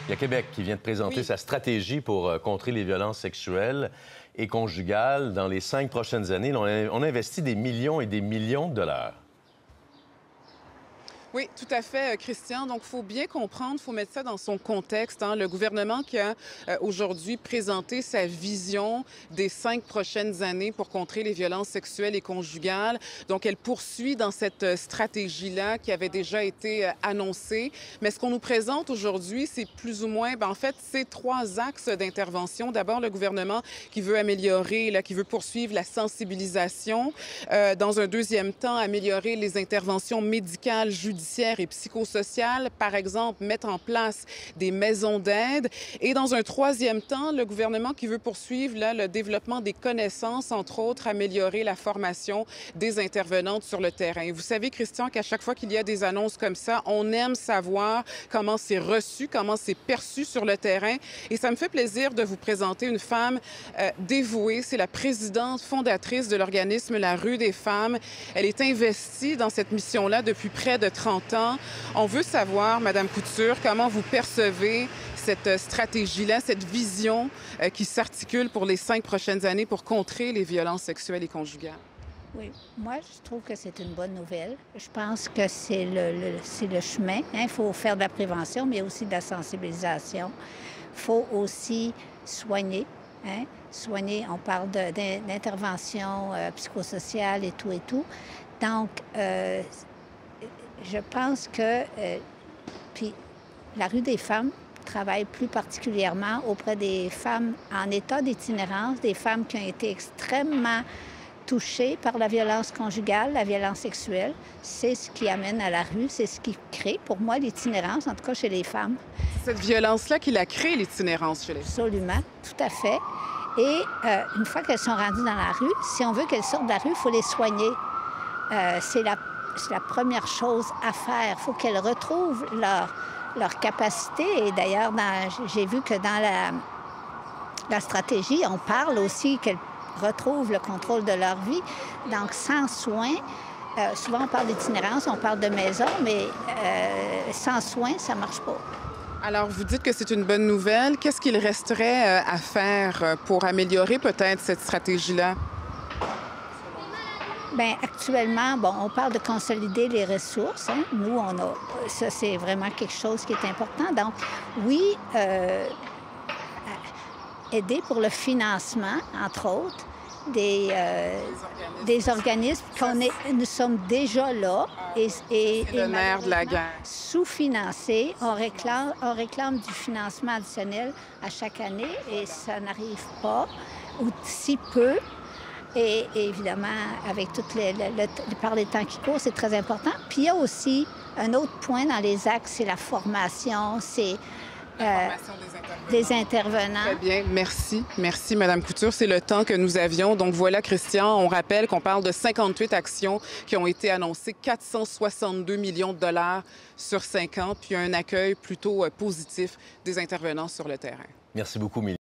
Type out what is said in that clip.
Il y a Québec qui vient de présenter sa stratégie pour contrer les violences sexuelles et conjugales. Dans les 5 prochaines années, on investit des millions et des millions de dollars. Oui, tout à fait, Christian. Donc, il faut bien comprendre, il faut mettre ça dans son contexte. Le gouvernement qui a aujourd'hui présenté sa vision des 5 prochaines années pour contrer les violences sexuelles et conjugales. Donc, elle poursuit dans cette stratégie-là qui avait déjà été annoncée. Mais ce qu'on nous présente aujourd'hui, c'est plus ou moins, en fait, c'est 3 axes d'intervention. D'abord, le gouvernement qui veut améliorer, qui veut poursuivre la sensibilisation. Dans un deuxième temps, améliorer les interventions médicales, judiciaires et psychosociales, par exemple, mettre en place des maisons d'aide. Et dans un troisième temps, le gouvernement qui veut poursuivre le développement des connaissances, entre autres, améliorer la formation des intervenantes sur le terrain. Et vous savez, Christian, qu'à chaque fois qu'il y a des annonces comme ça, on aime savoir comment c'est reçu, comment c'est perçu sur le terrain. Et ça me fait plaisir de vous présenter une femme dévouée. C'est la présidente fondatrice de l'organisme La Rue des femmes. Elle est investie dans cette mission-là depuis près de 30 ans. On veut savoir, Madame Couture, comment vous percevez cette stratégie-là, cette vision qui s'articule pour les 5 prochaines années pour contrer les violences sexuelles et conjugales. Oui, moi, je trouve que c'est une bonne nouvelle. Je pense que c'est le chemin. Il faut faire de la prévention, mais aussi de la sensibilisation. Il faut aussi soigner. Soigner, on parle d'intervention psychosociale et tout et tout. Donc, je pense que puis la Rue des femmes travaille plus particulièrement auprès des femmes en état d'itinérance, des femmes qui ont été extrêmement touchées par la violence conjugale, la violence sexuelle. C'est ce qui amène à la rue, c'est ce qui crée, pour moi, l'itinérance, en tout cas chez les femmes. C'est cette violence-là qui l'a créé, l'itinérance chez les femmes. Absolument, tout à fait. Et une fois qu'elles sont rendues dans la rue, si on veut qu'elles sortent de la rue, il faut les soigner. C'est la première chose à faire. Il faut qu'elles retrouvent leur capacité. Et d'ailleurs, j'ai vu que dans la stratégie, on parle aussi qu'elles retrouvent le contrôle de leur vie. Donc, sans soins, souvent on parle d'itinérance, on parle de maison, mais sans soins, ça ne marche pas. Alors, vous dites que c'est une bonne nouvelle. Qu'est-ce qu'il resterait à faire pour améliorer peut-être cette stratégie-là? Bien, actuellement, on parle de consolider les ressources. Nous, ça, c'est vraiment quelque chose qui est important. Donc, oui, aider pour le financement, entre autres, des organismes nous sommes déjà là et le nerf de la guerre. Sous-financés. On réclame du financement additionnel à chaque année et ça n'arrive pas, ou si peu. Et évidemment, avec par les temps qui courent, c'est très important. Puis il y a aussi un autre point dans les axes, c'est la formation, c'est la formation des intervenants. Très bien, merci. Merci, Mme Couture. C'est le temps que nous avions. Donc voilà, Christian, on rappelle qu'on parle de 58 actions qui ont été annoncées, 462 millions de dollars sur 5 ans, puis un accueil plutôt positif des intervenants sur le terrain. Merci beaucoup, Mylène.